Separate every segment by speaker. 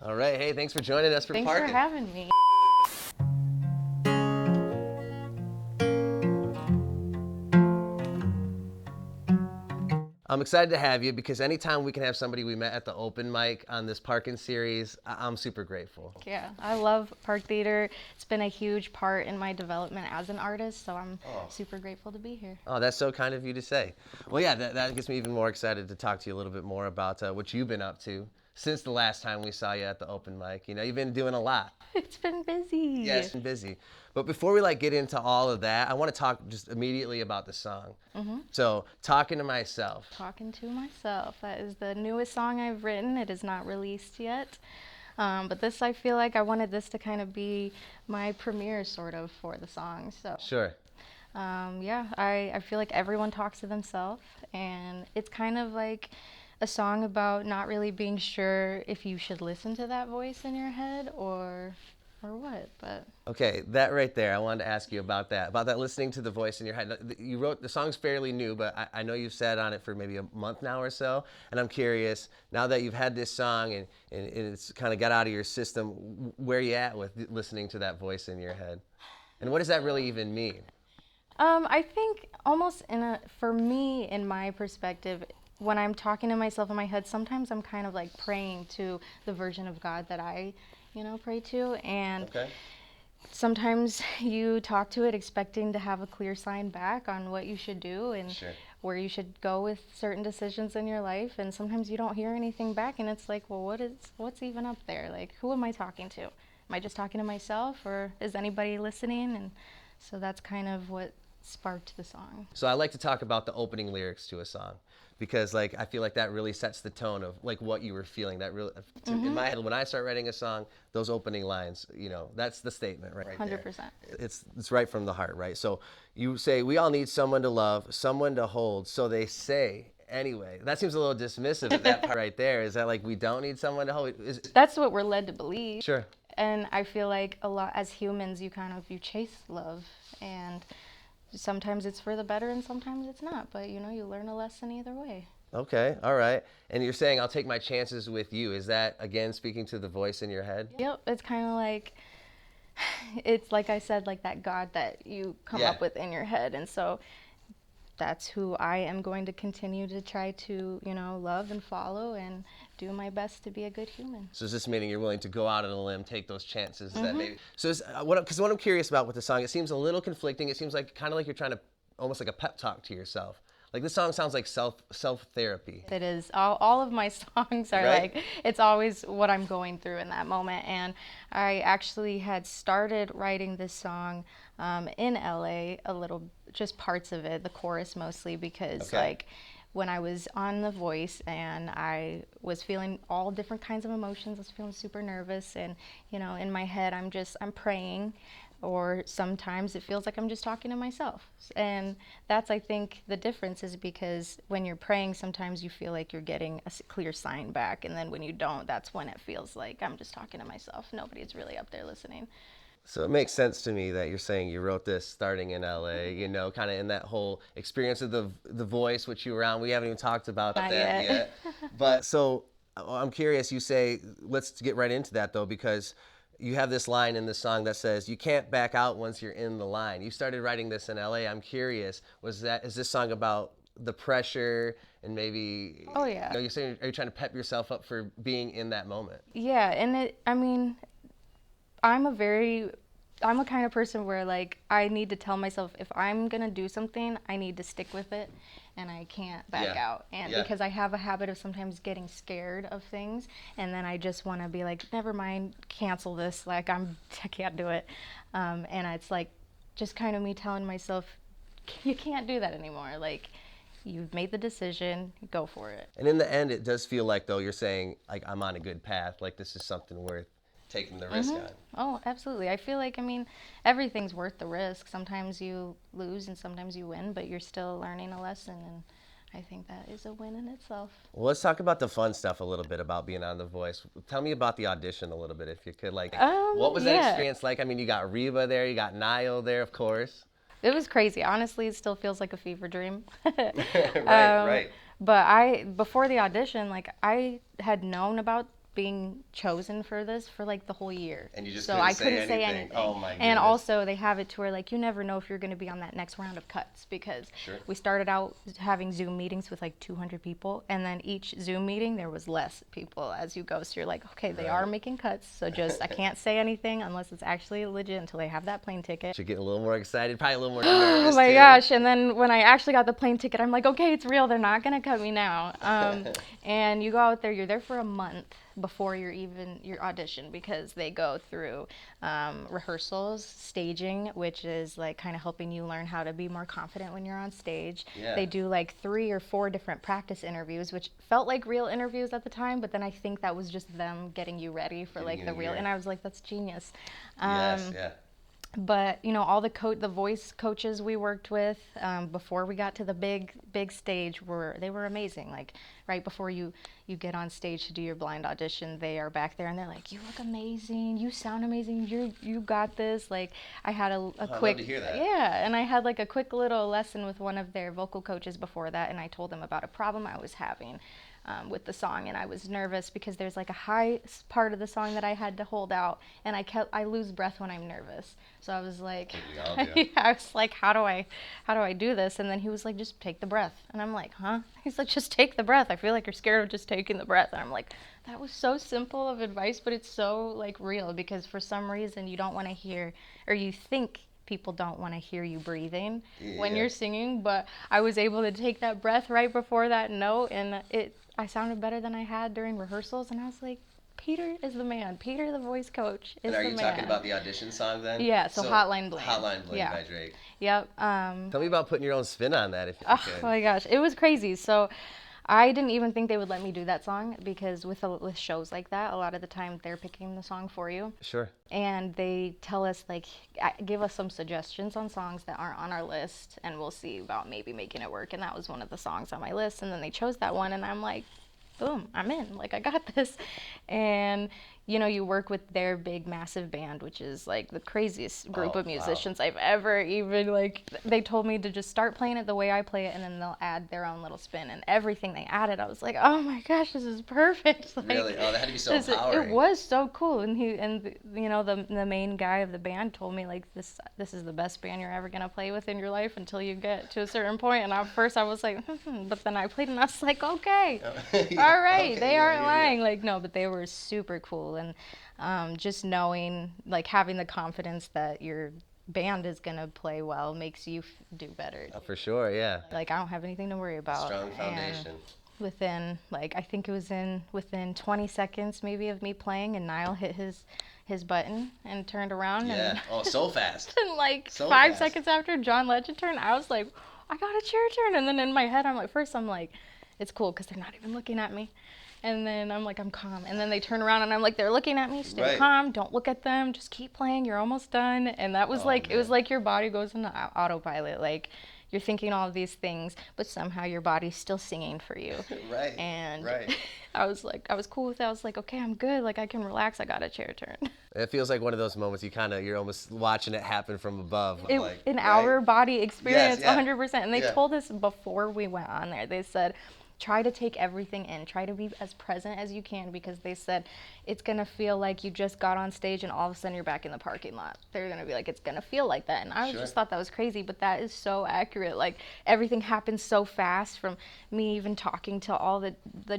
Speaker 1: All right, hey, thanks for joining us for
Speaker 2: Thanks
Speaker 1: Parkin.
Speaker 2: for having me.
Speaker 1: I'm excited to have you because anytime we can have somebody we met at the open mic on this Parkin series, I'm super grateful.
Speaker 2: Yeah, I love Park Theater. It's been a huge part in my development as an artist, so I'm super grateful to be here.
Speaker 1: Oh, that's so kind of you to say. Well, yeah, that gets me even more excited to talk to you a little bit more about what you've been up to since the last time we saw you at the open mic. You know, you've been doing a lot.
Speaker 2: It's been busy.
Speaker 1: Yeah, it's been busy. But before we get into all of that, I want to talk just immediately about the song. So, Talking to Myself.
Speaker 2: Talking to Myself. That is the newest song I've written. It is not released yet. But this, I feel like I wanted this to kind of be my premiere sort of for the song. So
Speaker 1: Sure.
Speaker 2: yeah, I feel like everyone talks to themselves, and it's kind of like a song about not really being sure if you should listen to that voice in your head or what. But
Speaker 1: Okay, that right there, I wanted to ask you about that listening to the voice in your head. You wrote, the song's fairly new, but I know you've sat on it for maybe a month now or so, and I'm curious, now that you've had this song and it's kind of got out of your system, where are you at with listening to that voice in your head? And what does that really even mean?
Speaker 2: I think almost for me, in my perspective, when I'm talking to myself in my head, sometimes I'm kind of like praying to the version of God that I, pray to. And
Speaker 1: Okay.
Speaker 2: sometimes you talk to it expecting to have a clear sign back on what you should do and
Speaker 1: Sure.
Speaker 2: where you should go with certain decisions in your life. And sometimes you don't hear anything back, and it's like, well, what's even up there? Like, who am I talking to? Am I just talking to myself, or is anybody listening? And so that's kind of what sparked the song.
Speaker 1: So I like to talk about the opening lyrics to a song because I feel like that really sets the tone of what you were feeling. That really, in my head, when I start writing a song, those opening lines, that's the statement right there.
Speaker 2: 100%.
Speaker 1: It's right from the heart, right? So you say, we all need someone to love, someone to hold, so they say anyway. That seems a little dismissive at that part right there. Is that we don't need someone to hold?
Speaker 2: That's what we're led to believe.
Speaker 1: Sure.
Speaker 2: And I feel like a lot, as humans, you chase love, and sometimes it's for the better and sometimes it's not, but you learn a lesson either way.
Speaker 1: Okay, all right. And you're saying, I'll take my chances with you. Is that, again, speaking to the voice in your head?
Speaker 2: Yep, it's kind of like, it's like I said, like that God that you come up with in your head. And so that's who I am going to continue to try to, love and follow and do my best to be a good human.
Speaker 1: So is this meaning you're willing to go out on a limb, take those chances that maybe? So because what I'm curious about with the song, it seems a little conflicting. It seems kind of like you're trying to, almost like a pep talk to yourself. Like this song sounds like self therapy.
Speaker 2: It is. All of my songs are
Speaker 1: Right?
Speaker 2: it's always what I'm going through in that moment. And I actually had started writing this song in LA, a little, just parts of it, the chorus mostly, because when I was on The Voice and I was feeling all different kinds of emotions, I was feeling super nervous, and in my head I'm praying, or sometimes it feels like I'm just talking to myself. And that's, I think, the difference is because when you're praying, sometimes you feel like you're getting a clear sign back, and then when you don't, that's when it feels like I'm just talking to myself. Nobody's really up there listening.
Speaker 1: So it makes sense to me that you're saying you wrote this starting in LA, kind of in that whole experience of the voice, which you were on. We haven't even talked about
Speaker 2: Not
Speaker 1: that
Speaker 2: yet.
Speaker 1: yet. But so I'm curious, you say, let's get right into that though, because you have this line in the song that says, you can't back out once you're in the line. You started writing this in LA. I'm curious, is this song about the pressure and maybe,
Speaker 2: Oh, yeah.
Speaker 1: You're saying, are you trying to pep yourself up for being in that moment?
Speaker 2: Yeah, and I'm a kind of person where I need to tell myself if I'm gonna do something, I need to stick with it, and I can't back out. And because I have a habit of sometimes getting scared of things, and then I just want to be like, never mind, cancel this. I can't do it. And it's just kind of me telling myself, you can't do that anymore. You've made the decision, go for it.
Speaker 1: And in the end, it does feel like, though, you're saying, I'm on a good path. This is something worth taking the risk on.
Speaker 2: Oh, absolutely. I feel like, everything's worth the risk. Sometimes you lose and sometimes you win, but you're still learning a lesson, and I think that is a win in itself.
Speaker 1: Well, let's talk about the fun stuff a little bit about being on The Voice. Tell me about the audition a little bit, if you could. What was that experience like? You got Reba there, you got Niall there, of course.
Speaker 2: It was crazy. Honestly, it still feels like a fever dream.
Speaker 1: Right.
Speaker 2: But before the audition, I had known about being chosen for this for like the whole year.
Speaker 1: And you just
Speaker 2: so
Speaker 1: couldn't
Speaker 2: I
Speaker 1: say
Speaker 2: couldn't say
Speaker 1: anything.
Speaker 2: anything.
Speaker 1: Oh my goodness.
Speaker 2: And also they have it to where like you never know if you're going to be on that next round of cuts, because
Speaker 1: Sure.
Speaker 2: we started out having Zoom meetings with like 200 people, and then each Zoom meeting there was less people as you go. So you're like, okay, they are making cuts, so just I can't say anything unless it's actually legit until they have that plane ticket.
Speaker 1: You're getting a little more excited, probably a little more nervous.
Speaker 2: Oh my
Speaker 1: too.
Speaker 2: gosh. And then when I actually got the plane ticket, I'm like, okay, it's real. They're not going to cut me now. And you go out there, you're there for a month before your audition, because they go through rehearsals, staging, which is like kind of helping you learn how to be more confident when you're on stage.
Speaker 1: Yeah.
Speaker 2: They do like 3 or 4 different practice interviews, which felt like real interviews at the time, but then I think that was just them getting you ready for like the real. And I was like, that's genius.
Speaker 1: Yes, yeah.
Speaker 2: But you know, all the voice coaches we worked with before we got to the big stage were amazing. Like right before you get on stage to do your blind audition, they are back there and they're like, "You look amazing. You sound amazing. You got this." Like I had a quick,
Speaker 1: love to hear that.
Speaker 2: yeah, and I had like a quick little lesson with one of their vocal coaches before that, and I told them about a problem I was having with the song, and I was nervous because there's like a high part of the song that I had to hold out, and I lose breath when I'm nervous. So I was like,
Speaker 1: We all do.
Speaker 2: yeah, I was like, how do I do this? And then he was like, just take the breath. And I'm like, huh? He's like, just take the breath. I feel like you're scared of just taking the breath. And I'm like, that was so simple of advice, but it's so like real, because for some reason you don't want to hear, or you think people don't want to hear you breathing when you're singing, but I was able to take that breath right before that note, and I sounded better than I had during rehearsals, and I was like, Peter is the man. Peter, the voice coach, is the man.
Speaker 1: And are you talking about the audition song then?
Speaker 2: Yeah, so Hotline Bling.
Speaker 1: Hotline Bling by Drake.
Speaker 2: Yep.
Speaker 1: Tell me about putting your own spin on that, if you
Speaker 2: Oh
Speaker 1: could.
Speaker 2: my gosh, it was crazy. So I didn't even think they would let me do that song, because with shows like that, a lot of the time they're picking the song for you.
Speaker 1: Sure.
Speaker 2: And they tell us, like, give us some suggestions on songs that aren't on our list, and we'll see about maybe making it work. And that was one of the songs on my list, and then they chose that one, and I'm like, boom, I'm in. Like, I got this. And you know, you work with their big, massive band, which is like the craziest group of musicians I've ever even, like, they told me to just start playing it the way I play it, and then they'll add their own little spin. And everything they added, I was like, oh my gosh, this is perfect. Like,
Speaker 1: really? Oh, that had to be so empowering.
Speaker 2: It was so cool. And you know, the main guy of the band told me, like, this is the best band you're ever gonna play with in your life until you get to a certain point. And at first I was like, but then I played and I was like, okay, all right, okay, they aren't lying. Like, no, but they were super cool. And just knowing, like, having the confidence that your band is going to play well makes you do better.
Speaker 1: Oh, for sure, yeah.
Speaker 2: Like, I don't have anything to worry about.
Speaker 1: Strong foundation.
Speaker 2: And within, like, I think it was within 20 seconds maybe of me playing, and Niall hit his button and turned around.
Speaker 1: Yeah.
Speaker 2: And
Speaker 1: oh, so fast.
Speaker 2: And like
Speaker 1: so
Speaker 2: 5
Speaker 1: fast.
Speaker 2: seconds after John Legend turned, I was like, I got a chair turn. And then in my head, I'm like, first I'm like, it's cool because they're not even looking at me. And then I'm like, I'm calm. And then they turn around and I'm like, they're looking at me. Stay calm. Don't look at them. Just keep playing. You're almost done. And that was it was like your body goes into autopilot. Like, you're thinking all of these things, but somehow your body's still singing for you.
Speaker 1: Right.
Speaker 2: And I was cool with that. I was like, okay, I'm good. Like, I can relax. I got a chair turn.
Speaker 1: It feels like one of those moments you're almost watching it happen from above.
Speaker 2: Our body experience,
Speaker 1: yes,
Speaker 2: 100%. And they told us before we went on there, they said, try to take everything in. Try to be as present as you can, because they said it's going to feel like you just got on stage and all of a sudden you're back in the parking lot. They're going to be like, it's going to feel like that. And I just thought that was crazy, but that is so accurate. Like, everything happens so fast, from me even talking to all the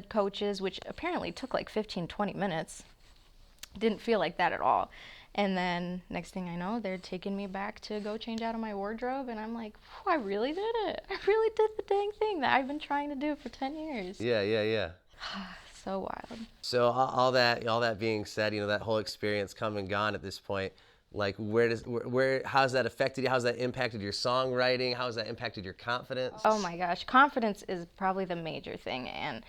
Speaker 2: coaches, which apparently took like 15, 20 minutes. Didn't feel like that at all. And then next thing I know, they're taking me back to go change out of my wardrobe. And I'm like, I really did it. I really did the dang thing that I've been trying to do for 10 years.
Speaker 1: Yeah.
Speaker 2: So wild.
Speaker 1: So all that being said, you know, that whole experience come and gone at this point, like, how's that affected you? How's that impacted your songwriting? How's that impacted your confidence?
Speaker 2: Oh my gosh. Confidence is probably the major thing. And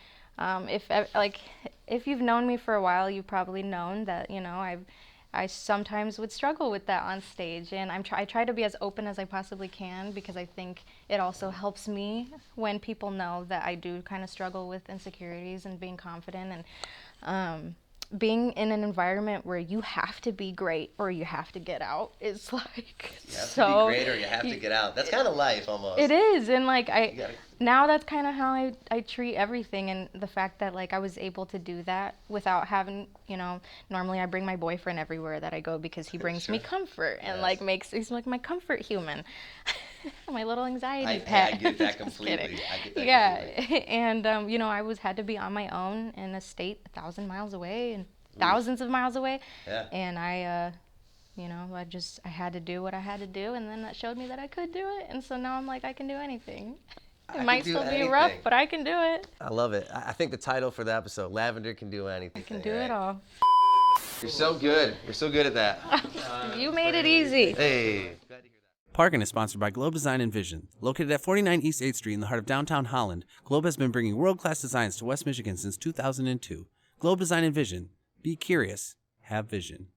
Speaker 2: if you've known me for a while, you've probably known that, you know, I sometimes would struggle with that on stage, and I try to be as open as I possibly can, because I think it also helps me when people know that I do kind of struggle with insecurities and being confident. And being in an environment where you have to be great or you have to get out is like
Speaker 1: You have
Speaker 2: so.
Speaker 1: to be great or you have to get out. That's kind of life almost.
Speaker 2: It is, and like
Speaker 1: gotta-
Speaker 2: now that's kind of how I treat everything, and the fact that like I was able to do that without having, normally I bring my boyfriend everywhere that I go because he brings me comfort and like he's like my comfort human. My little anxiety pet.
Speaker 1: I get that
Speaker 2: Just
Speaker 1: completely.
Speaker 2: kidding.
Speaker 1: I get that
Speaker 2: Yeah, and I had to be on my own in a state 1,000 miles away and thousands of miles away.
Speaker 1: Yeah.
Speaker 2: And I had to do what I had to do, and then that showed me that I could do it, and so now I'm like, I can do anything. It might still be rough, but I can do it.
Speaker 1: I love it. I think the title for the episode, Lavender Can Do Anything.
Speaker 2: I can do it all.
Speaker 1: You're so good. You're so good at that.
Speaker 2: You made it easy.
Speaker 1: Hey.
Speaker 3: Parkin is sponsored by Globe Design and Vision. Located at 49 East 8th Street in the heart of downtown Holland, Globe has been bringing world-class designs to West Michigan since 2002. Globe Design and Vision. Be curious. Have vision.